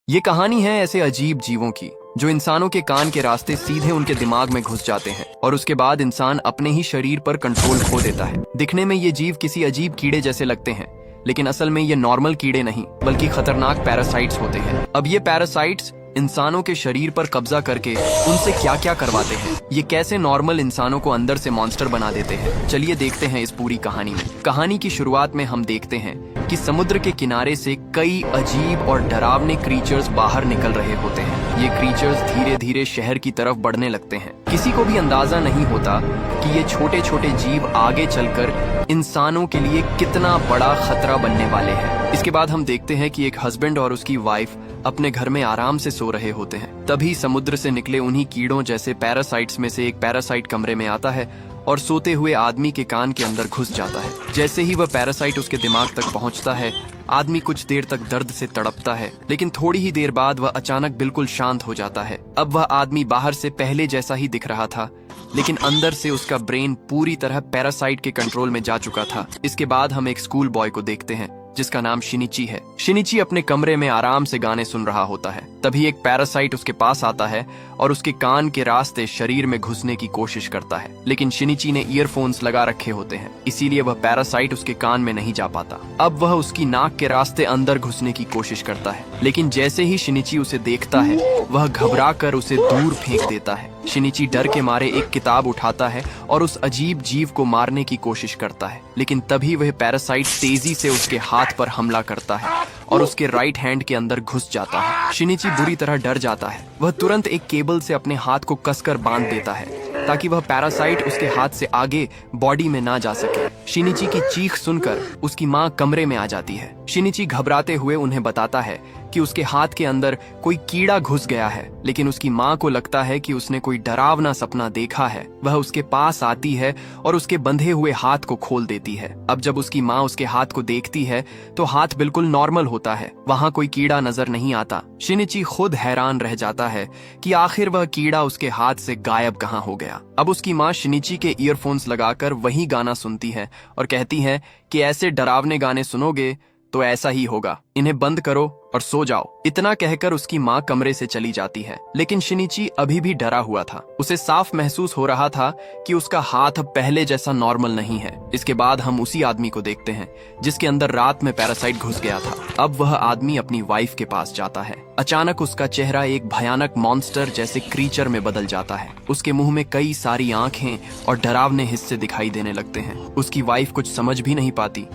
ये कहानी है ऐसे अजीब जीवों की जो इंसानों के कान के रास्ते सीधे उनके दिमाग में घुस जाते हैं और उसके बाद इंसान अपने ही शरीर पर कंट्रोल खो देता है। दिखने में ये जीव किसी अजीब कीड़े जैसे लगते हैं, लेकिन असल में ये नॉर्मल कीड़े नहीं बल्कि खतरनाक पैरासाइट्स होते हैं। अब ये पैरासाइट्स इंसानों के शरीर पर कब्जा करके उनसे क्या क्या करवाते हैं, ये कैसे नॉर्मल इंसानों को अंदर से मॉन्स्टर बना देते हैं, चलिए देखते हैं इस पूरी कहानी में। कहानी की शुरुआत में हम देखते हैं कि समुद्र के किनारे से कई अजीब और डरावने क्रीचर्स बाहर निकल रहे होते हैं। ये क्रीचर्स धीरे धीरे शहर की तरफ बढ़ने लगते हैं। किसी को भी अंदाजा नहीं होता कि ये छोटे छोटे जीव आगे चलकर इंसानों के लिए कितना बड़ा खतरा बनने वाले हैं। इसके बाद हम देखते हैं कि एक हस्बैंड और उसकी वाइफ अपने घर में आराम से सो रहे होते हैं। तभी समुद्र से निकले उन्हीं कीड़ों जैसे पैरासाइट्स में से एक पैरासाइट कमरे में आता है और सोते हुए आदमी के कान के अंदर घुस जाता है। जैसे ही वह पैरासाइट उसके दिमाग तक पहुंचता है, आदमी कुछ देर तक दर्द से तड़पता है, लेकिन थोड़ी ही देर बाद वह अचानक बिल्कुल शांत हो जाता है। अब वह आदमी बाहर से पहले जैसा ही दिख रहा था, लेकिन अंदर से उसका ब्रेन पूरी तरह पैरासाइट के कंट्रोल में जा चुका था। इसके बाद हम एक स्कूल बॉय को देखते हैं जिसका नाम शिनिची है। शिनिची अपने कमरे में आराम से गाने सुन रहा होता है। तभी एक पैरासाइट उसके पास आता है और उसके कान के रास्ते शरीर में घुसने की कोशिश करता है, लेकिन शिनिची ने ईयरफोन्स लगा रखे होते हैं, इसीलिए वह पैरासाइट उसके कान में नहीं जा पाता। अब वह उसकी नाक के रास्ते अंदर घुसने की कोशिश करता है, लेकिन जैसे ही शिनिची उसे देखता है वह घबरा कर उसे दूर फेंक देता है। शिनिची डर के मारे एक किताब उठाता है और उस अजीब जीव को मारने की कोशिश करता है, लेकिन तभी वह पैरासाइट तेजी से उसके हाथ पर हमला करता है और उसके राइट हैंड के अंदर घुस जाता है। शिनिची बुरी तरह डर जाता है। वह तुरंत एक केबल से अपने हाथ को कसकर बांध देता है ताकि वह पैरासाइट उसके हाथ से आगे बॉडी में ना जा सके। शिनिची की चीख सुनकर उसकी माँ कमरे में आ जाती है। शिनिची घबराते हुए उन्हें बताता है कि उसके हाथ के अंदर कोई कीड़ा घुस गया है, लेकिन उसकी माँ को लगता है कि उसने कोई डरावना सपना देखा है। वह उसके पास आती है और उसके बंधे हुए हाथ को खोल देती है। अब जब उसकी माँ उसके हाथ को देखती है तो हाथ बिल्कुल नॉर्मल होता है, वहाँ कोई कीड़ा नजर नहीं आता। शिनिची खुद हैरान रह जाता है कि आखिर वह कीड़ा उसके हाथ से गायब कहाँ हो गया। अब उसकी माँ शिनिची के ईयरफोन्स लगाकर वही गाना सुनती है और कहती है कि ऐसे डरावने गाने सुनोगे तो ऐसा ही होगा, इन्हें बंद करो और सो जाओ। इतना कहकर उसकी माँ कमरे से चली जाती है, लेकिन शिनिची अभी भी डरा हुआ था। उसे साफ महसूस हो रहा था कि उसका हाथ अब पहले जैसा नॉर्मल नहीं है। इसके बाद हम उसी आदमी को देखते हैं जिसके अंदर रात में पैरासाइट घुस गया था। अब वह आदमी अपनी वाइफ के पास जाता है। अचानक उसका चेहरा एक भयानक मॉन्स्टर जैसे क्रीचर में बदल जाता है। उसके मुंह में कई सारी आंखें और डरावने हिस्से दिखाई देने लगते हैं। उसकी वाइफ कुछ समझ भी नहीं पाती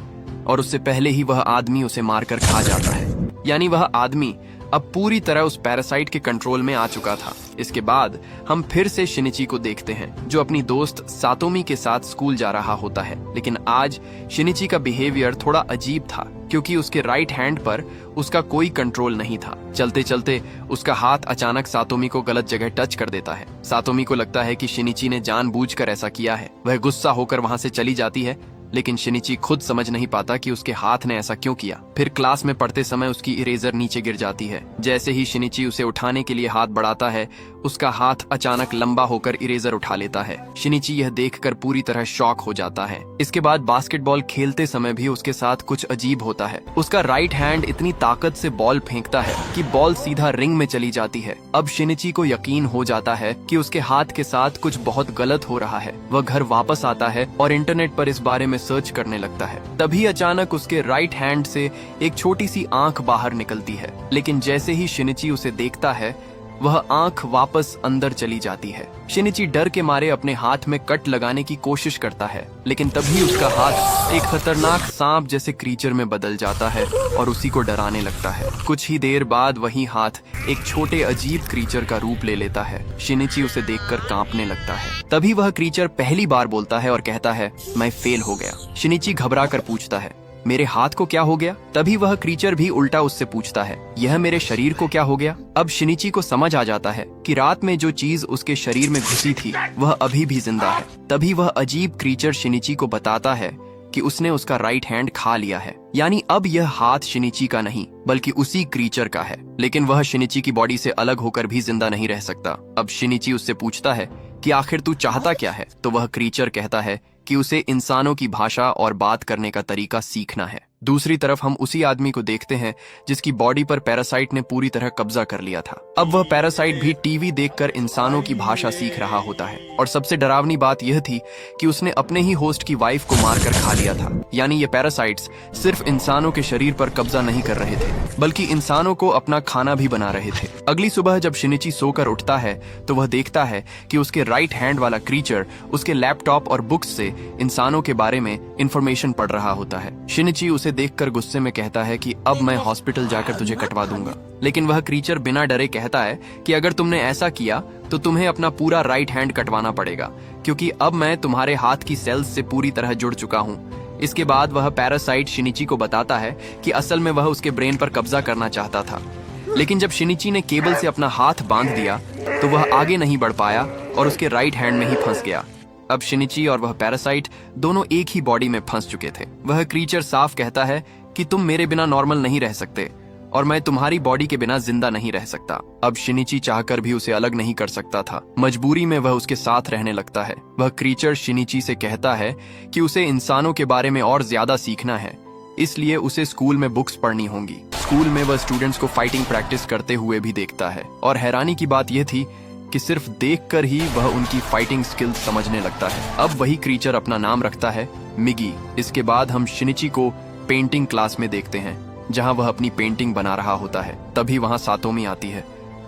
और उससे पहले ही वह आदमी उसे मारकर खा जाता है। यानी वह आदमी अब पूरी तरह उस पैरासाइट के कंट्रोल में आ चुका था। इसके बाद हम फिर से शिनिची को देखते हैं जो अपनी दोस्त सातोमी के साथ स्कूल जा रहा होता है, लेकिन आज शिनिची का बिहेवियर थोड़ा अजीब था क्योंकि उसके राइट हैंड पर उसका कोई कंट्रोल नहीं था। चलते चलते उसका हाथ अचानक सातोमी को गलत जगह टच कर देता है। सातोमी को लगता है कि शिनिची ने जानबूझकर ऐसा किया है। वह गुस्सा होकर वहां से चली जाती है, लेकिन शिनिची खुद समझ नहीं पाता कि उसके हाथ ने ऐसा क्यों किया। फिर क्लास में पढ़ते समय उसकी इरेजर नीचे गिर जाती है। जैसे ही शिनिची उसे उठाने के लिए हाथ बढ़ाता है, उसका हाथ अचानक लंबा होकर इरेजर उठा लेता है। शिनिची यह देखकर पूरी तरह शॉक हो जाता है। इसके बाद बास्केटबॉल खेलते समय भी उसके साथ कुछ अजीब होता है। उसका राइट हैंड इतनी ताकत से बॉल फेंकता है कि बॉल सीधा रिंग में चली जाती है। अब शिनिची को यकीन हो जाता है कि उसके हाथ के साथ कुछ बहुत गलत हो रहा है। वह घर वापस आता है और इंटरनेट पर इस बारे में सर्च करने लगता है। तभी अचानक उसके राइट हैंड से एक छोटी सी आंख बाहर निकलती है, लेकिन जैसे ही शिनिची उसे देखता है वह आंख वापस अंदर चली जाती है। शिनिची डर के मारे अपने हाथ में कट लगाने की कोशिश करता है, लेकिन तभी उसका हाथ एक खतरनाक सांप जैसे क्रीचर में बदल जाता है और उसी को डराने लगता है। कुछ ही देर बाद वही हाथ एक छोटे अजीब क्रीचर का रूप ले लेता है। शिनिची उसे देखकर कांपने लगता है। तभी वह क्रीचर पहली बार बोलता है और कहता है, मैं फेल हो गया। शिनिची घबरा कर पूछता है, मेरे हाथ को क्या हो गया? तभी वह क्रीचर भी उल्टा उससे पूछता है, यह मेरे शरीर को क्या हो गया? अब शिनिची को समझ आ जाता है कि रात में जो चीज उसके शरीर में घुसी थी वह अभी भी जिंदा है। तभी वह अजीब क्रीचर शिनिची को बताता है कि उसने उसका राइट हैंड खा लिया है। यानी अब यह हाथ शिनिची का नहीं बल्कि उसी क्रीचर का है, लेकिन वह शिनिची की बॉडी से अलग होकर भी जिंदा नहीं रह सकता। अब शिनिची उससे पूछता है कि आखिर तू चाहता क्या है? तो वह क्रीचर कहता है कि उसे इंसानों की भाषा और बात करने का तरीका सीखना है। दूसरी तरफ हम उसी आदमी को देखते हैं जिसकी बॉडी पर पैरासाइट ने पूरी तरह कब्जा कर लिया था। अब वह पैरासाइट भी टीवी देखकर इंसानों की भाषा सीख रहा होता है और सबसे डरावनी बात यह थी कि उसने अपने ही होस्ट की वाइफ को मारकर खा लिया था। यानी ये पैरासाइट्स सिर्फ इंसानों के शरीर पर कब्जा नहीं कर रहे थे बल्कि इंसानों को अपना खाना भी बना रहे थे। अगली सुबह जब शिनिची सोकर उठता है तो वह देखता है कि उसके राइट हैंड वाला क्रीचर उसके लैपटॉप और बुक्स से इंसानों के बारे में इंफॉर्मेशन पढ़ रहा होता है। शिनिची उसे देखकर गुस्से में कहता है कि अब मैं हॉस्पिटल जाकर तुझे कटवा दूंगा, लेकिन वह क्रीचर बिना डरे कहता है कि अगर तुमने ऐसा किया तो तुम्हें अपना पूरा राइट हैंड कटवाना पड़ेगा, क्योंकि अब मैं तुम्हारे हाथ की सेल्स से पूरी तरह जुड़ चुका हूँ। इसके बाद वह पैरासाइट शिनिची को बताता है कि असल में वह उसके ब्रेन पर कब्जा करना चाहता था, लेकिन जब शिनिची ने केबल से अपना हाथ बांध दिया तो वह आगे नहीं बढ़ पाया और उसके राइट हैंड में ही फंस गया। अब शिनिची और वह पैरासाइट दोनों एक ही बॉडी में फंस चुके थे। वह क्रीचर साफ कहता है कि तुम मेरे बिना नॉर्मल नहीं रह सकते और मैं तुम्हारी बॉडी के बिना जिंदा नहीं रह सकता। अब शिनिची चाहकर भी उसे अलग नहीं कर सकता था। मजबूरी में वह उसके साथ रहने लगता है। वह क्रीचर शिनिची से कहता है कि उसे इंसानों के बारे में और ज्यादा सीखना है, इसलिए उसे स्कूल में बुक्स पढ़नी होंगी। स्कूल में वह स्टूडेंट्स को फाइटिंग प्रैक्टिस करते हुए भी देखता है और हैरानी की बात यह थी कि सिर्फ देखकर ही वह उनकी फाइटिंग स्किल्स समझने लगता है। अब वही क्रीचर अपना नाम रखता है मिगी। इसके बाद हम शिनिची को पेंटिंग क्लास में देखते हैं जहां वह अपनी पेंटिंग बना रहा होता है। तभी वहां सातोमी आती है।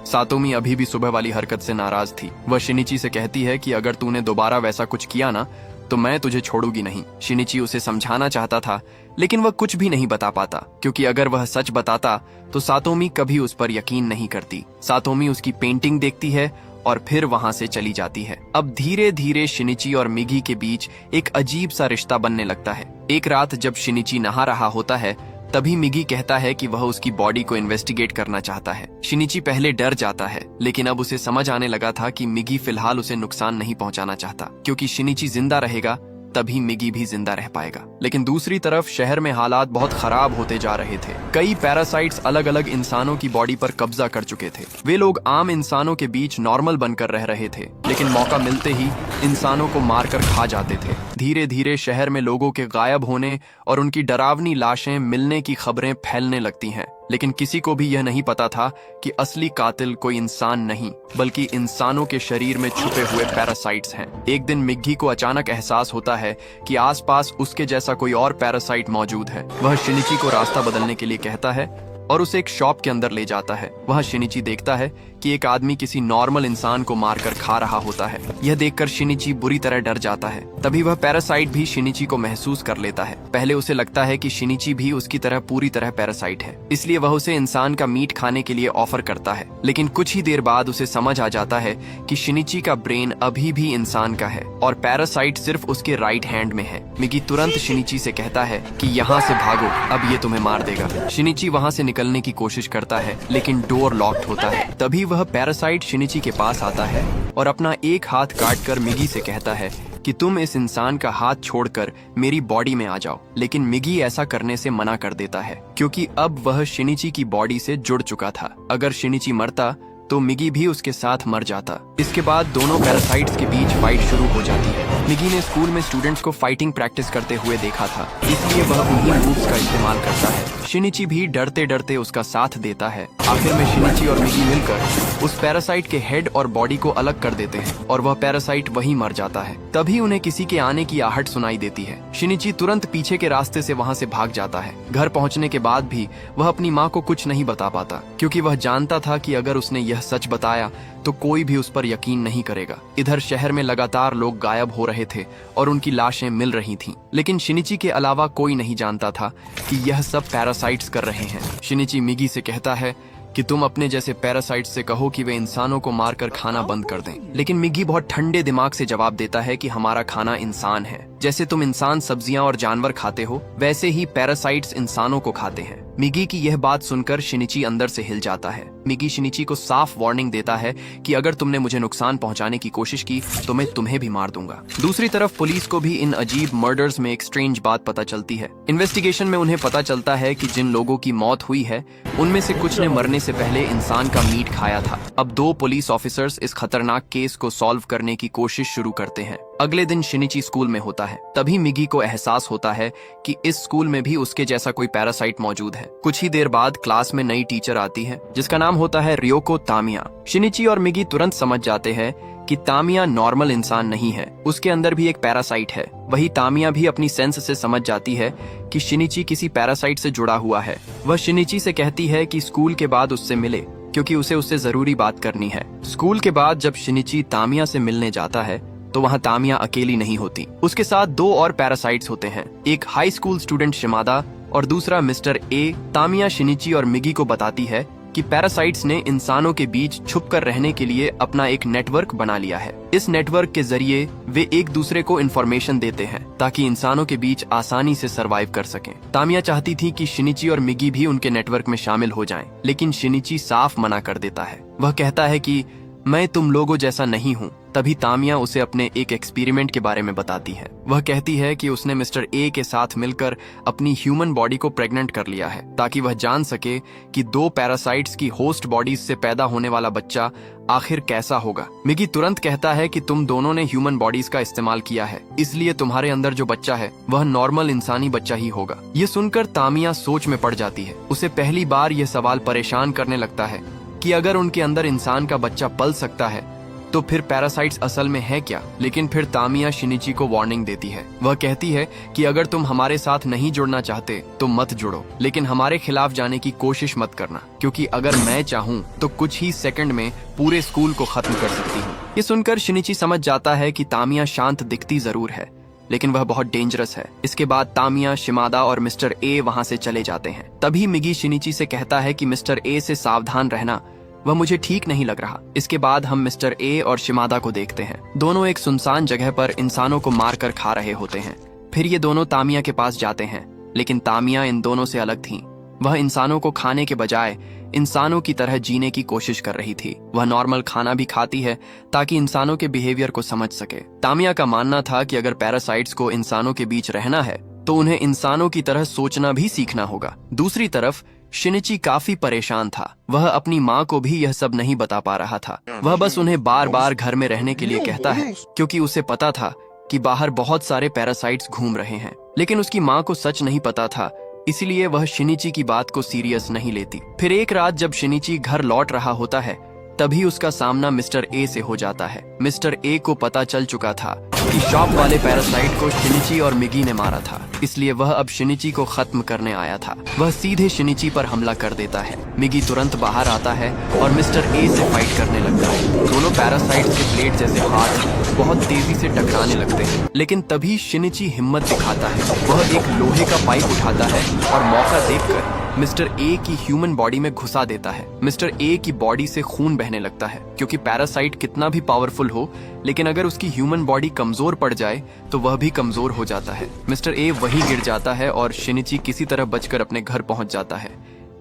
सातोमी अभी भी सुबह वाली हरकत से नाराज थी। वह शिनिची से कहती है कि अगर तूने दोबारा वैसा कुछ किया ना तो मैं तुझे छोड़ूंगी नहीं। शिनिची उसे समझाना चाहता था लेकिन वह कुछ भी नहीं बता पाता, क्योंकि अगर वह सच बताता तो सातोमी कभी उस पर यकीन नहीं करती। सातोमी उसकी पेंटिंग देखती है और फिर वहां से चली जाती है। अब धीरे धीरे शिनिची और मिगी के बीच एक अजीब सा रिश्ता बनने लगता है। एक रात जब शिनिची नहा रहा होता है तभी मिगी कहता है कि वह उसकी बॉडी को इन्वेस्टिगेट करना चाहता है। शिनिची पहले डर जाता है, लेकिन अब उसे समझ आने लगा था कि मिगी फिलहाल उसे नुकसान नहीं पहुंचाना चाहता, क्योंकि शिनिची जिंदा रहेगा तभी मिगी भी जिंदा रह पाएगा। लेकिन दूसरी तरफ शहर में हालात बहुत खराब होते जा रहे थे। कई पैरासाइट्स अलग अलग इंसानों की बॉडी पर कब्जा कर चुके थे। वे लोग आम इंसानों के बीच नॉर्मल बनकर रह रहे थे, लेकिन मौका मिलते ही इंसानों को मारकर खा जाते थे। धीरे धीरे शहर में लोगों के गायब होने और उनकी डरावनी लाशें मिलने की खबरें फैलने लगती हैं, लेकिन किसी को भी यह नहीं पता था कि असली कातिल कोई इंसान नहीं बल्कि इंसानों के शरीर में छुपे हुए पैरासाइट्स हैं। एक दिन मिग्गी को अचानक एहसास होता है कि आसपास उसके जैसा कोई और पैरासाइट मौजूद है। वह शिनिची को रास्ता बदलने के लिए कहता है और उसे एक शॉप के अंदर ले जाता है। वह शिनिची देखता है कि एक आदमी किसी नॉर्मल इंसान को मारकर खा रहा होता है। यह देखकर शिनिची बुरी तरह डर जाता है। तभी वह पैरासाइट भी शिनिची को महसूस कर लेता है। पहले उसे लगता है कि शिनिची भी उसकी तरह पूरी तरह पैरासाइट है, इसलिए वह उसे इंसान का मीट खाने के लिए ऑफर करता है। लेकिन कुछ ही देर बाद उसे समझ आ जाता है कि शिनिची का ब्रेन अभी भी इंसान का है और पैरासाइट सिर्फ उसके राइट हैंड में है। मिगी तुरंत शिनिची से कहता है कि यहाँ से भागो, अब ये तुम्हें मार देगा। शिनिची वहाँ से निकलने की कोशिश करता है, लेकिन डोर लॉक्ड होता है। तभी वह पैरासाइट शिनिची के पास आता है और अपना एक हाथ काटकर मिगी से कहता है कि तुम इस इंसान का हाथ छोड़कर मेरी बॉडी में आ जाओ। लेकिन मिगी ऐसा करने से मना कर देता है, क्योंकि अब वह शिनिची की बॉडी से जुड़ चुका था। अगर शिनिची मरता तो मिगी भी उसके साथ मर जाता। इसके बाद दोनों पैरासाइट्स के बीच फाइट शुरू हो जाती है। मिगी ने स्कूल में स्टूडेंट्स को फाइटिंग प्रैक्टिस करते हुए देखा था, इसलिए वह उन्हीं मूव्स का इस्तेमाल करता है। शिनिची भी डरते डरते उसका साथ देता है। आखिर में शिनिची और मिगी मिलकर उस पैरासाइट के हेड और बॉडी को अलग कर देते हैं और वह पैरासाइट वहीं मर जाता है। तभी उन्हें किसी के आने की आहट सुनाई देती है। शिनिची तुरंत पीछे के रास्ते से वहां से भाग जाता है। घर पहुंचने के बाद भी वह अपनी माँ को कुछ नहीं बता पाता, क्योंकि वह जानता था कि अगर उसने यह सच बताया तो कोई भी उस पर यकीन नहीं करेगा। इधर शहर में लगातार लोग गायब हो रहे थे और उनकी लाशें मिल रही थीं, लेकिन शिनिची के अलावा कोई नहीं जानता था कि यह सब पैरासाइट्स कर रहे हैं। शिनिची मिगी से कहता है कि तुम अपने जैसे पैरासाइट से कहो कि वे इंसानों को मारकर खाना बंद कर दें। लेकिन मिगी बहुत ठंडे दिमाग से जवाब देता है कि हमारा खाना इंसान है। जैसे तुम इंसान सब्जियां और जानवर खाते हो, वैसे ही पैरासाइट्स इंसानों को खाते हैं। मिगी की यह बात सुनकर शिनिची अंदर से हिल जाता है। मिगी शिनिची को साफ वार्निंग देता है कि अगर तुमने मुझे नुकसान पहुंचाने की कोशिश की तो मैं तुम्हें भी मार दूंगा। दूसरी तरफ पुलिस को भी इन अजीब मर्डर्स में एक स्ट्रेंज बात पता चलती है। इन्वेस्टिगेशन में उन्हें पता चलता है कि जिन लोगों की मौत हुई है उनमें से कुछ ने मरने से पहले इंसान का मीट खाया था। अब 2 पुलिस ऑफिसर्स इस खतरनाक केस को सॉल्व करने की कोशिश शुरू करते हैं। अगले दिन शिनिची स्कूल में होता है। तभी मिगी को एहसास होता है कि इस स्कूल में भी उसके जैसा कोई पैरासाइट मौजूद है। कुछ ही देर बाद क्लास में नई टीचर आती है जिसका नाम होता है रियोको तामिया। शिनिची और मिगी तुरंत समझ जाते हैं कि तामिया नॉर्मल इंसान नहीं है, उसके अंदर भी एक पैरासाइट है। वही तामिया भी अपनी सेंस से समझ जाती है कि शिनिची किसी पैरासाइट से जुड़ा हुआ है। वह शिनिची से कहती है कि स्कूल के बाद उससे मिले क्योंकि उसे उससे जरूरी बात करनी है। स्कूल के बाद जब शिनिची तामिया से मिलने जाता है तो वहाँ तामिया अकेली नहीं होती, उसके साथ दो और पैरासाइट्स होते हैं, एक हाई स्कूल स्टूडेंट शिमादा और दूसरा मिस्टर ए। तामिया शिनिची और मिगी को बताती है कि पैरासाइट्स ने इंसानों के बीच छुपकर रहने के लिए अपना एक नेटवर्क बना लिया है। इस नेटवर्क के जरिए वे एक दूसरे को इन्फॉर्मेशन देते हैं ताकि इंसानों के बीच आसानी से सरवाइव कर सकें। तामिया चाहती थी कि शिनिची और मिगी भी उनके नेटवर्क में शामिल हो जाएं, लेकिन शिनिची साफ मना कर देता है। वह कहता है कि मैं तुम लोगों जैसा नहीं हूँ। तभी तामिया उसे अपने एक एक्सपेरिमेंट के बारे में बताती है। वह कहती है कि उसने मिस्टर ए के साथ मिलकर अपनी ह्यूमन बॉडी को प्रेग्नेंट कर लिया है ताकि वह जान सके कि दो पैरासाइट्स की होस्ट बॉडीज से पैदा होने वाला बच्चा आखिर कैसा होगा। मिगी तुरंत कहता है कि तुम दोनों ने ह्यूमन बॉडीज का इस्तेमाल किया है, इसलिए तुम्हारे अंदर जो बच्चा है वह नॉर्मल इंसानी बच्चा ही होगा। ये सुनकर तामिया सोच में पड़ जाती है। उसे पहली बार यह सवाल परेशान करने लगता है कि अगर उनके अंदर इंसान का बच्चा पल सकता है तो फिर पैरासाइट्स असल में है क्या। लेकिन फिर तामिया शिनिची को वार्निंग देती है। वह कहती है कि अगर तुम हमारे साथ नहीं जुड़ना चाहते तो मत जुड़ो, लेकिन हमारे खिलाफ जाने की कोशिश मत करना, क्योंकि अगर मैं चाहूँ तो कुछ ही सेकंड में पूरे स्कूल को खत्म कर सकती हूँ। ये सुनकर शिनिची समझ जाता है कि तामिया शांत दिखती जरूर है लेकिन वह बहुत डेंजरस है। इसके बाद तामिया, शिमादा और मिस्टर ए वहाँ से चले जाते हैं। तभी मिगी शिनिची से कहता है कि मिस्टर ए से सावधान रहना, वह मुझे ठीक नहीं लग रहा। इसके बाद हम मिस्टर ए और शिमादा को देखते हैं। दोनों एक सुनसान जगह पर इंसानों को मारकर खा रहे होते हैं। फिर ये दोनों तामिया के पास जाते हैं, लेकिन तामिया इन दोनों से अलग थी। वह इंसानों को खाने के बजाय इंसानों की तरह जीने की कोशिश कर रही थी। वह नॉर्मल खाना भी खाती है ताकि इंसानों के बिहेवियर को समझ सके। तामिया का मानना था कि अगर पैरासाइट्स को इंसानों के बीच रहना है तो उन्हें इंसानों की तरह सोचना भी सीखना होगा। दूसरी तरफ शिनिची काफी परेशान था। वह अपनी माँ को भी यह सब नहीं बता पा रहा था। वह बस उन्हें बार बार घर में रहने के लिए कहता है क्योंकि उसे पता था कि बाहर बहुत सारे पैरासाइट्स घूम रहे हैं। लेकिन उसकी माँ को सच नहीं पता था, इसलिए वह शिनिची की बात को सीरियस नहीं लेती। फिर एक रात जब शिनिची घर लौट रहा होता है तभी उसका सामना मिस्टर ए से हो जाता है। मिस्टर ए को पता चल चुका था कि शॉप वाले पैरासाइट को शिनिची और मिगी ने मारा था, इसलिए वह अब शिनिची को खत्म करने आया था। वह सीधे शिनिची पर हमला कर देता है। मिगी तुरंत बाहर आता है और मिस्टर ए से फाइट करने लगता है। दोनों पैरासाइट्स के प्लेट जैसे हाथ बहुत तेजी से टकराने लगते हैं, लेकिन तभी शिनिची हिम्मत दिखाता है। वह एक लोहे का पाइप उठाता है और मौका देखकर मिस्टर ए की ह्यूमन बॉडी में घुसा देता है। मिस्टर ए की बॉडी से खून बहने लगता है, क्योंकि पैरासाइट कितना भी पावरफुल हो लेकिन अगर उसकी ह्यूमन बॉडी कमजोर पड़ जाए तो वह भी कमजोर हो जाता है। मिस्टर ए वहीं गिर जाता है और शिनिची किसी तरह बचकर अपने घर पहुंच जाता है।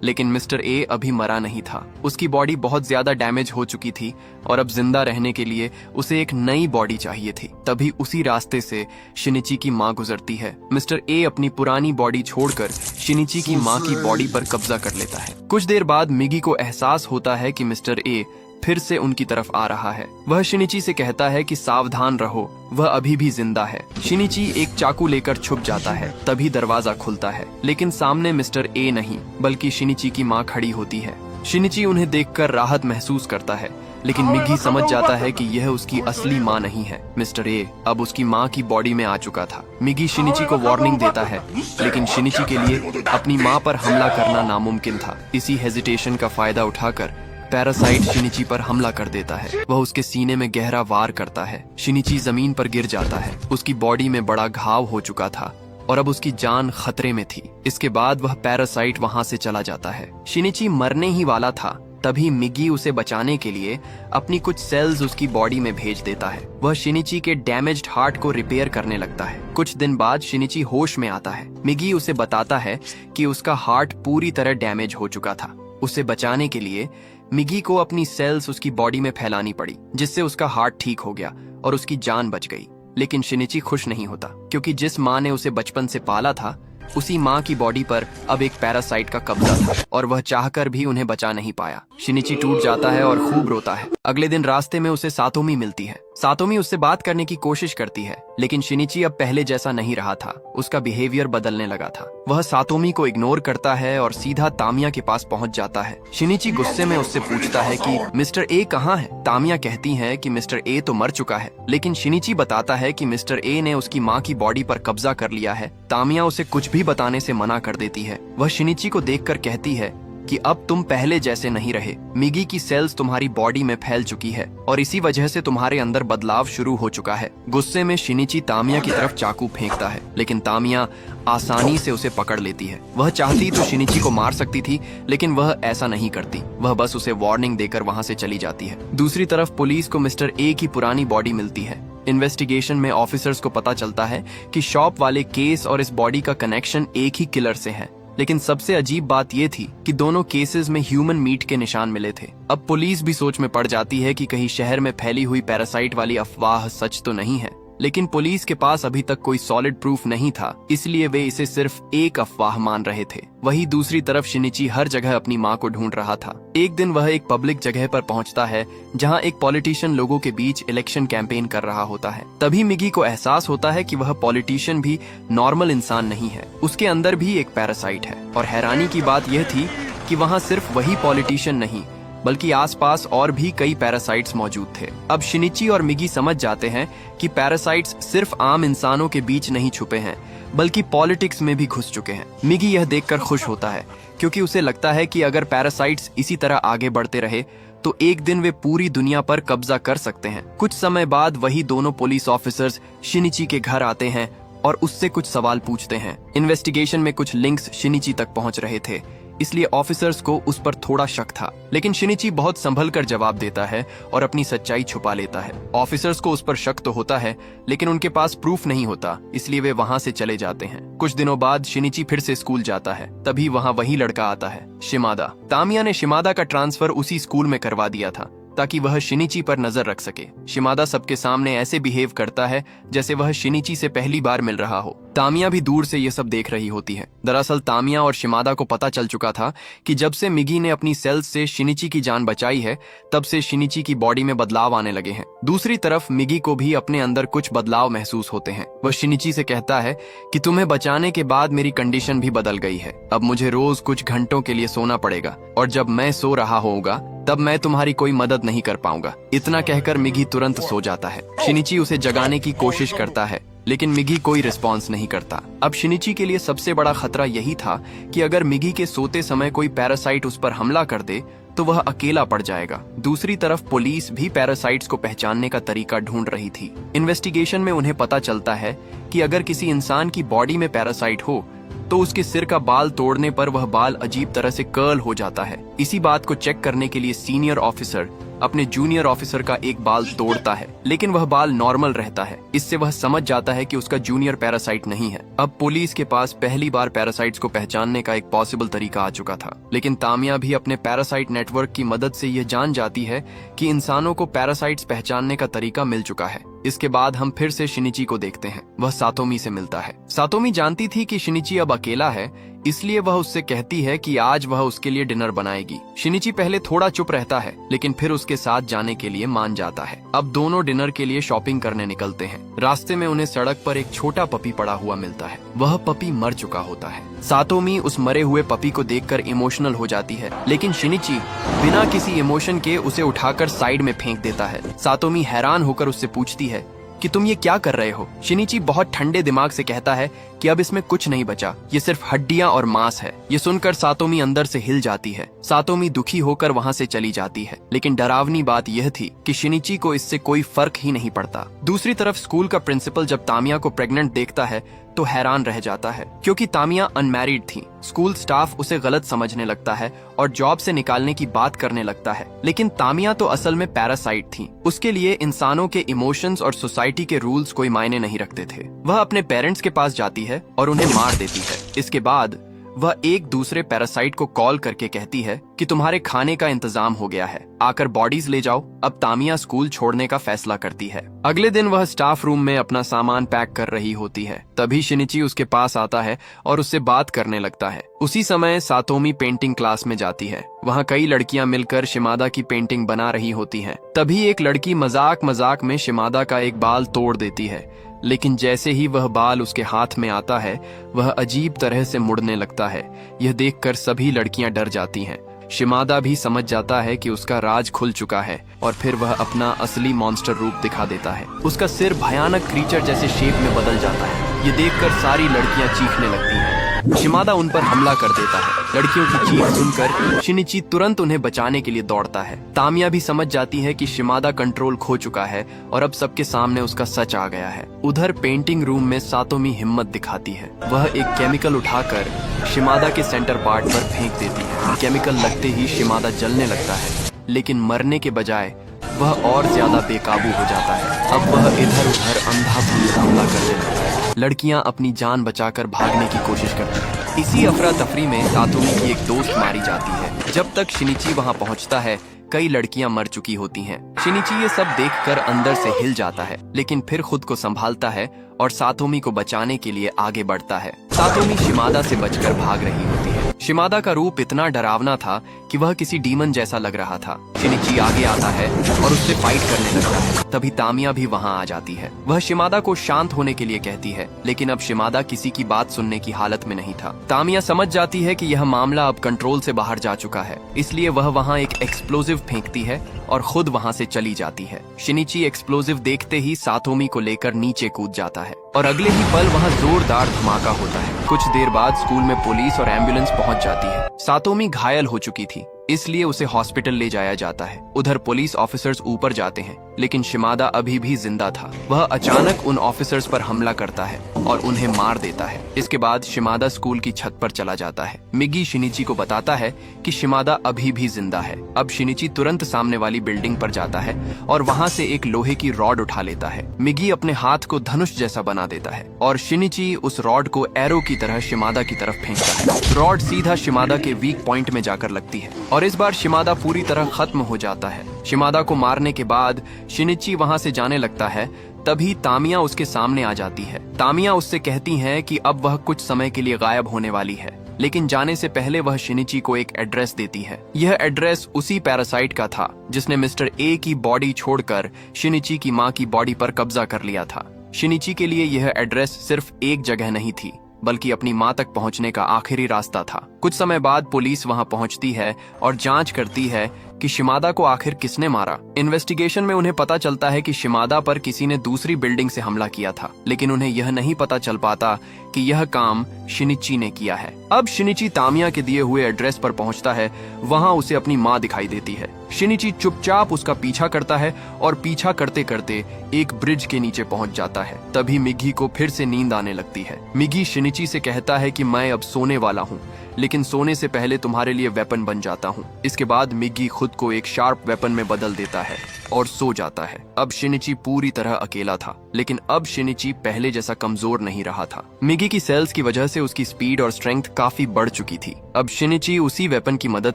लेकिन मिस्टर ए अभी मरा नहीं था। उसकी बॉडी बहुत ज्यादा डैमेज हो चुकी थी और अब जिंदा रहने के लिए उसे एक नई बॉडी चाहिए थी। तभी उसी रास्ते से शिनिची की माँ गुजरती है। मिस्टर ए अपनी पुरानी बॉडी छोड़कर शिनिची की माँ की बॉडी पर कब्जा कर लेता है। कुछ देर बाद मिगी को एहसास होता है कि मिस्टर ए फिर से उनकी तरफ आ रहा है। वह शिनिची से कहता है कि सावधान रहो, वह अभी भी जिंदा है। शिनिची एक चाकू लेकर छुप जाता है। तभी दरवाजा खुलता है, लेकिन सामने मिस्टर ए नहीं बल्कि शिनिची की माँ खड़ी होती है। शिनिची उन्हें देखकर राहत महसूस करता है, लेकिन मिगी समझ जाता है कि यह उसकी असली माँ नहीं है। मिस्टर ए अब उसकी माँ की बॉडी में आ चुका था। मिगी शिनिची को वार्निंग देता है, लेकिन शिनिची के लिए अपनी माँ पर हमला करना नामुमकिन था। इसी हेजिटेशन का फायदा उठाकर पैरासाइट शिनिची पर हमला कर देता है। वह उसके सीने में गहरा वार करता है। शिनिची जमीन पर गिर जाता है। उसकी बॉडी में बड़ा घाव हो चुका था और अब उसकी जान खतरे में थी। इसके बाद वह पैरासाइट वहां से चला जाता है। शिनिची मरने ही वाला था, तभी मिगी उसे बचाने के लिए अपनी कुछ सेल्स उसकी बॉडी में भेज देता है। वह शिनिची के डैमेज्ड हार्ट को रिपेयर करने लगता है। कुछ दिन बाद शिनिची होश में आता है। मिगी उसे बताता है कि उसका हार्ट पूरी तरह डैमेज हो चुका था। उसे बचाने के लिए मिगी को अपनी सेल्स उसकी बॉडी में फैलानी पड़ी, जिससे उसका हार्ट ठीक हो गया और उसकी जान बच गई। लेकिन शिनिची खुश नहीं होता, क्योंकि जिस माँ ने उसे बचपन से पाला था उसी माँ की बॉडी पर अब एक पैरासाइट का कब्जा था और वह चाहकर भी उन्हें बचा नहीं पाया। शिनिची टूट जाता है और खूब रोता है। अगले दिन रास्ते में उसे सातोमी मिलती है। सातोमी उससे बात करने की कोशिश करती है, लेकिन शिनिची अब पहले जैसा नहीं रहा था। उसका बिहेवियर बदलने लगा था। वह सातोमी को इग्नोर करता है और सीधा तामिया के पास पहुंच जाता है। शिनिची गुस्से में उससे पूछता है कि मिस्टर ए कहाँ है। तामिया कहती है कि मिस्टर ए तो मर चुका है, लेकिन शिनिची बताता है कि मिस्टर ए ने उसकी माँ की बॉडी पर कब्जा कर लिया है। तामिया उसे कुछ भी बताने से मना कर देती है। वह शिनिची को देखकर कहती है कि अब तुम पहले जैसे नहीं रहे। मिगी की सेल्स तुम्हारी बॉडी में फैल चुकी है और इसी वजह से तुम्हारे अंदर बदलाव शुरू हो चुका है। गुस्से में शिनिची तामिया की तरफ चाकू फेंकता है, लेकिन तामिया आसानी से उसे पकड़ लेती है। वह चाहती तो शिनिची को मार सकती थी, लेकिन वह ऐसा नहीं करती। वह बस उसे वार्निंग देकर वहां से चली जाती है। दूसरी तरफ पुलिस को मिस्टर ए की पुरानी बॉडी मिलती है। इन्वेस्टिगेशन में ऑफिसर्स को पता चलता है कि शॉप वाले केस और इस बॉडी का कनेक्शन एक ही किलर से है। लेकिन सबसे अजीब बात यह थी कि दोनों केसेस में ह्यूमन मीट के निशान मिले थे। अब पुलिस भी सोच में पड़ जाती है कि कहीं शहर में फैली हुई पैरासाइट वाली अफवाह सच तो नहीं है, लेकिन पुलिस के पास अभी तक कोई सॉलिड प्रूफ नहीं था, इसलिए वे इसे सिर्फ एक अफवाह मान रहे थे। वहीं दूसरी तरफ शिनिची हर जगह अपनी माँ को ढूंढ रहा था। एक दिन वह एक पब्लिक जगह पर पहुंचता है जहां एक पॉलिटिशियन लोगों के बीच इलेक्शन कैंपेन कर रहा होता है। तभी मिगी को एहसास होता है कि वह पॉलिटिशियन भी नॉर्मल इंसान नहीं है, उसके अंदर भी एक पैरासाइट है। और हैरानी की बात यह थी कि वहाँ सिर्फ वही पॉलिटिशियन नहीं, बल्कि आसपास और भी कई पैरासाइट्स मौजूद थे। अब शिनिची और मिगी समझ जाते हैं कि पैरासाइट्स सिर्फ आम इंसानों के बीच नहीं छुपे हैं, बल्कि पॉलिटिक्स में भी घुस चुके हैं। मिगी यह देखकर खुश होता है, क्योंकि उसे लगता है कि अगर पैरासाइट्स इसी तरह आगे बढ़ते रहे तो एक दिन वे पूरी दुनिया पर कब्जा कर सकते हैं। कुछ समय बाद वही दोनों पुलिस ऑफिसर्स शिनिची के घर आते हैं और उससे कुछ सवाल पूछते हैं। इन्वेस्टिगेशन में कुछ लिंक्स शिनिची तक पहुंच रहे थे, इसलिए ऑफिसर्स को उस पर थोड़ा शक था, लेकिन शिनिची बहुत संभल कर जवाब देता है और अपनी सच्चाई छुपा लेता है। ऑफिसर्स को उस पर शक तो होता है, लेकिन उनके पास प्रूफ नहीं होता, इसलिए वे वहां से चले जाते हैं। कुछ दिनों बाद शिनिची फिर से स्कूल जाता है। तभी वहां वही लड़का आता है, शिमादा। तामिया ने शिमादा का ट्रांसफर उसी स्कूल में करवा दिया था ताकि वह शिनिची पर नजर रख सके। शिमादा सबके सामने ऐसे बिहेव करता है जैसे वह शिनिची से पहली बार मिल रहा हो। तामिया भी दूर से ये सब देख रही होती है। दरअसल तामिया और शिमादा को पता चल चुका था कि जब से मिगी ने अपनी सेल्स से शिनिची की जान बचाई है, तब से शिनिची की बॉडी में बदलाव आने लगे हैं। दूसरी तरफ मिगी को भी अपने अंदर कुछ बदलाव महसूस होते हैं। वह शिनिची से कहता है कि तुम्हें बचाने के बाद मेरी कंडीशन भी बदल गई है। अब मुझे रोज कुछ घंटों के लिए सोना पड़ेगा और जब मैं सो रहा होऊंगा तब मैं तुम्हारी कोई मदद नहीं कर पाऊंगा। इतना कहकर मिगी तुरंत सो जाता है। शिनिची उसे जगाने की कोशिश करता है, लेकिन मिगी कोई रिस्पॉन्स नहीं करता। अब शिनिची के लिए सबसे बड़ा खतरा यही था कि अगर मिगी के सोते समय कोई पैरासाइट उस पर हमला कर दे तो वह अकेला पड़ जाएगा। दूसरी तरफ पुलिस भी पैरासाइट्स को पहचानने का तरीका ढूंढ रही थी। इन्वेस्टिगेशन में उन्हें पता चलता है कि अगर किसी इंसान की बॉडी में पैरासाइट हो तो उसके सिर का बाल तोड़ने पर वह बाल अजीब तरह से कर्ल हो जाता है। इसी बात को चेक करने के लिए सीनियर ऑफिसर अपने जूनियर ऑफिसर का एक बाल तोड़ता है, लेकिन वह बाल नॉर्मल रहता है। इससे वह समझ जाता है कि उसका जूनियर पैरासाइट नहीं है। अब पुलिस के पास पहली बार पैरासाइट्स को पहचानने का एक पॉसिबल तरीका आ चुका था, लेकिन तामिया भी अपने पैरासाइट नेटवर्क की मदद से यह जान जाती है कि इंसानों को पैरासाइट्स पहचानने का तरीका मिल चुका है। इसके बाद हम फिर से शिनिची को देखते हैं। वह सातोमी से मिलता है। सातोमी जानती थी कि शिनिची अब अकेला है, इसलिए वह उससे कहती है कि आज वह उसके लिए डिनर बनाएगी। शिनिची पहले थोड़ा चुप रहता है, लेकिन फिर उसके साथ जाने के लिए मान जाता है। अब दोनों डिनर के लिए शॉपिंग करने निकलते हैं। रास्ते में उन्हें सड़क पर एक छोटा पपी पड़ा हुआ मिलता है। वह पपी मर चुका होता है। सातोमी उस मरे हुए पपी को देखकर इमोशनल हो जाती है, लेकिन शिनिची बिना किसी इमोशन के उसे उठाकर साइड में फेंक देता है। सातोमी हैरान होकर उससे पूछती है कि तुम ये क्या कर रहे हो। शिनिची बहुत ठंडे दिमाग से कहता है कि अब इसमें कुछ नहीं बचा, ये सिर्फ हड्डियां और मांस है। ये सुनकर सातोमी अंदर से हिल जाती है। सातोमी दुखी होकर वहां से चली जाती है, लेकिन डरावनी बात यह थी कि शिनिची को इससे कोई फर्क ही नहीं पड़ता। दूसरी तरफ स्कूल का प्रिंसिपल जब तामिया को प्रेग्नेंट देखता है तो हैरान रह जाता है, क्योंकि तामिया अनमैरिड थी। स्कूल स्टाफ उसे गलत समझने लगता है और जॉब से निकालने की बात करने लगता है, लेकिन तामिया तो असल में पैरासाइट थी। उसके लिए इंसानों के इमोशंस और सोसाइटी के रूल्स कोई मायने नहीं रखते थे। वह अपने पेरेंट्स के पास जाती है और उन्हें मार देती है। इसके बाद वह एक दूसरे पैरासाइट को कॉल करके कहती है कि तुम्हारे खाने का इंतजाम हो गया है, आकर बॉडीज ले जाओ। अब तामिया स्कूल छोड़ने का फैसला करती है। अगले दिन वह स्टाफ रूम में अपना सामान पैक कर रही होती है। तभी शिनिची उसके पास आता है और उससे बात करने लगता है। उसी समय सातोमी पेंटिंग क्लास में जाती है। वहाँ कई लड़कियां मिलकर शिमादा की पेंटिंग बना रही होती हैं। तभी एक लड़की मजाक मजाक में शिमादा का एक बाल तोड़ देती है, लेकिन जैसे ही वह बाल उसके हाथ में आता है वह अजीब तरह से मुड़ने लगता है। यह देखकर सभी लड़कियां डर जाती हैं। शिमादा भी समझ जाता है कि उसका राज खुल चुका है और फिर वह अपना असली मॉन्स्टर रूप दिखा देता है। उसका सिर भयानक क्रीचर जैसे शेप में बदल जाता है। ये देखकर सारी लड़कियां चीखने लगती हैं। शिमादा उन पर हमला कर देता है। लड़कियों की चीख सुनकर शिनिची तुरंत उन्हें बचाने के लिए दौड़ता है। तामिया भी समझ जाती है कि शिमादा कंट्रोल खो चुका है और अब सबके सामने उसका सच आ गया है। उधर पेंटिंग रूम में सातोमी हिम्मत दिखाती है। वह एक केमिकल उठाकर शिमादा के सेंटर पार्ट पर फेंक देती है। केमिकल लगते ही शिमादा जलने लगता है, लेकिन मरने के बजाय वह और ज्यादा बेकाबू हो जाता है। अब वह इधर उधर अंधाधुंध हमला करने लगता है। लड़कियां अपनी जान बचाकर भागने की कोशिश करती हैं। इसी अफरा तफरी में सातोमी की एक दोस्त मारी जाती है। जब तक शिनिची वहां पहुंचता है कई लड़कियां मर चुकी होती हैं। शिनिची ये सब देखकर अंदर से हिल जाता है, लेकिन फिर खुद को संभालता है और सातोमी को बचाने के लिए आगे बढ़ता है। सातोमी शिमादा से बचकर भाग रही होती है। शिमादा का रूप इतना डरावना था कि वह किसी डीमन जैसा लग रहा था। शिनिची आगे आता है और उससे फाइट करने लगता है। तभी तामिया भी वहां आ जाती है। वह शिमादा को शांत होने के लिए कहती है, लेकिन अब शिमादा किसी की बात सुनने की हालत में नहीं था। तामिया समझ जाती है कि यह मामला अब कंट्रोल से बाहर जा चुका है, इसलिए वह वहां एक एक्सप्लोजिव फेंकती है और खुद वहां से चली जाती है। शिनिची एक्सप्लोजिव देखते ही सातोमी को लेकर नीचे कूद जाता है और अगले ही पल वहां जोरदार धमाका होता है। कुछ देर बाद स्कूल में पुलिस और एम्बुलेंस पहुंच जाती है। सातोमी घायल हो चुकी थी, इसलिए उसे हॉस्पिटल ले जाया जाता है। उधर पुलिस ऑफिसर्स ऊपर जाते हैं, लेकिन शिमादा अभी भी जिंदा था। वह अचानक उन ऑफिसर्स पर हमला करता है और उन्हें मार देता है। इसके बाद शिमादा स्कूल की छत पर चला जाता है। मिगी शिनिची को बताता है कि शिमादा अभी भी जिंदा है। अब शिनिची तुरंत सामने वाली बिल्डिंग पर जाता है और वहां से एक लोहे की रॉड उठा लेता है। मिगी अपने हाथ को धनुष जैसा बना देता है और शिनिची उस रॉड को एरो की तरह शिमादा की तरफ फेंकता है। रॉड सीधा शिमादा के वीक पॉइंट में जाकर लगती है और इस बार शिमादा पूरी तरह खत्म हो जाता है। शिमादा को मारने के बाद शिनिची वहां से जाने लगता है। तभी तामिया उसके सामने आ जाती है। तामिया उससे कहती है कि अब वह कुछ समय के लिए गायब होने वाली है, लेकिन जाने से पहले वह शिनिची को एक एड्रेस देती है। यह एड्रेस उसी पैरासाइट का था जिसने मिस्टर ए की बॉडी छोड़कर शिनिची की मां की बॉडी पर कब्जा कर लिया था। शिनिची के लिए यह एड्रेस सिर्फ एक जगह नहीं थी, बल्कि अपनी मां तक पहुंचने का आखिरी रास्ता था। कुछ समय बाद पुलिस वहां पहुंचती है और जांच करती है कि शिमादा को आखिर किसने मारा। इन्वेस्टिगेशन में उन्हें पता चलता है कि शिमादा पर किसी ने दूसरी बिल्डिंग से हमला किया था, लेकिन उन्हें यह नहीं पता चल पाता कि यह काम शिनिची ने किया है। अब शिनिची तामिया के दिए हुए एड्रेस पर पहुंचता है। वहां उसे अपनी मां दिखाई देती है। शिनिची चुपचाप उसका पीछा करता है और पीछा करते करते एक ब्रिज के नीचे पहुंच जाता है। तभी मिगी को फिर से नींद आने लगती है। मिगी शिनिची से कहता है कि मैं अब सोने वाला हूँ, लेकिन सोने से पहले तुम्हारे लिए वेपन बन जाता हूँ। इसके बाद मिगी खुद को एक शार्प वेपन में बदल देता है और सो जाता है। अब शिनिची पूरी तरह अकेला था, लेकिन अब शिनिची पहले जैसा कमजोर नहीं रहा था। मिगी की सेल्स की वजह से उसकी स्पीड और स्ट्रेंथ काफी बढ़ चुकी थी। अब शिनिची उसी वेपन की मदद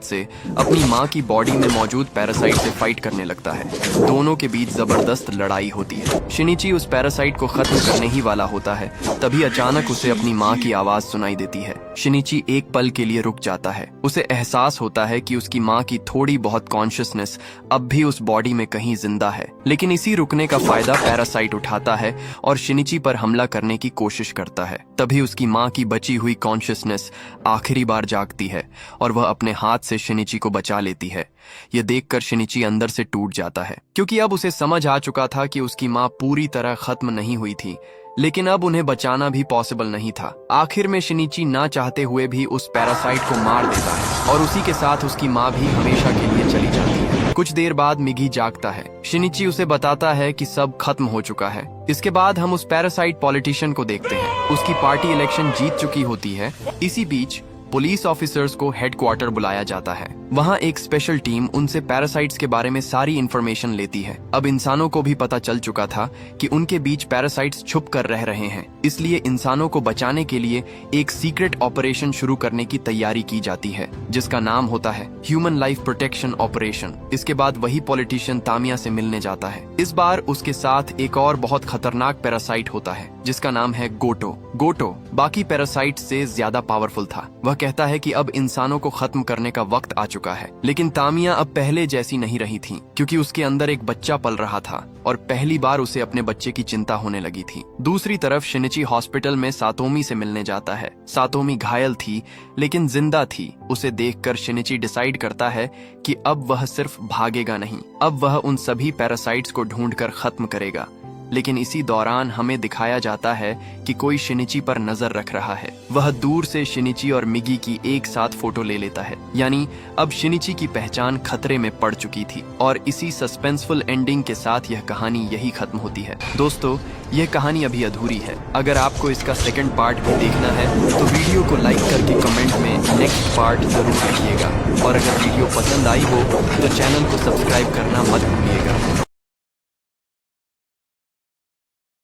से अपनी मां की बॉडी में मौजूद पैरासाइट से फाइट करने लगता है। दोनों के बीच जबरदस्त लड़ाई होती है। शिनिची उस पैरासाइट को खत्म करने ही वाला होता है, तभी अचानक उसे अपनी मां की आवाज सुनाई देती है। शिनिची एक पल के लिए रुक जाता है। उसे एहसास होता है कि उसकी मां की थोड़ी बहुत कॉन्शियसनेस अब भी उस बॉडी में कहीं जिंदा है, लेकिन इसी रुकने का फायदा पैरासाइट उठाता है और शिनिची पर हमला करने की कोशिश करता है। तभी उसकी मां की बची हुई कॉन्शियसनेस आखिरी बार जागती है और वह अपने हाथ से शिनिची को बचा लेती है। यह देखकर शिनिची अंदर से टूट जाता है, क्योंकि अब उसे समझ आ चुका था कि उसकी मां पूरी तरह खत्म नहीं हुई थी, लेकिन अब उन्हें बचाना भी पॉसिबल नहीं था। आखिर में शिनिची ना चाहते हुए भी उस पैरासाइट को मार देता है और उसी के साथ उसकी मां भी हमेशा के लिए चली जाती है। कुछ देर बाद मिगी जागता है। शिनिची उसे बताता है कि सब खत्म हो चुका है। इसके बाद हम उस पैरासाइट पॉलिटिशियन को देखते हैं। उसकी पार्टी इलेक्शन जीत चुकी होती है। इसी बीच पुलिस ऑफिसर्स को हेडक्वार्टर बुलाया जाता है। वहाँ एक स्पेशल टीम उनसे पैरासाइट्स के बारे में सारी इंफॉर्मेशन लेती है। अब इंसानों को भी पता चल चुका था कि उनके बीच पैरासाइट्स छुप कर रह रहे हैं, इसलिए इंसानों को बचाने के लिए एक सीक्रेट ऑपरेशन शुरू करने की तैयारी की जाती है, जिसका नाम होता है ह्यूमन लाइफ प्रोटेक्शन ऑपरेशन। इसके बाद वही पॉलिटिशियन तामिया से मिलने जाता है। इस बार उसके साथ एक और बहुत खतरनाक पैरासाइट होता है, जिसका नाम है गोटो। गोटो बाकी पैरासाइट से ज्यादा पावरफुल था। वह कहता है कि अब इंसानों को खत्म करने का वक्त आ चुका है, लेकिन तामिया अब पहले जैसी नहीं रही थी, क्योंकि उसके अंदर एक बच्चा पल रहा था और पहली बार उसे अपने बच्चे की चिंता होने लगी थी। दूसरी तरफ शिनिची हॉस्पिटल में सातोमी से मिलने जाता है। सातोमी घायल थी लेकिन जिंदा थी। उसे देखकर शिनिची डिसाइड करता है कि अब वह सिर्फ भागेगा नहीं, अब वह उन सभी पैरासाइट्स को ढूंढकर खत्म करेगा। लेकिन इसी दौरान हमें दिखाया जाता है कि कोई शिनिची पर नजर रख रहा है। वह दूर से शिनिची और मिगी की एक साथ फोटो ले लेता है, यानी अब शिनिची की पहचान खतरे में पड़ चुकी थी। और इसी सस्पेंसफुल एंडिंग के साथ यह कहानी यही खत्म होती है। दोस्तों, यह कहानी अभी अधूरी है। अगर आपको इसका सेकंड पार्ट भी देखना है तो वीडियो को लाइक करके कमेंट में नेक्स्ट पार्ट जरूर लिखिएगा। और अगर वीडियो पसंद आई हो तो चैनल को सब्सक्राइब करना मत भूलिएगा।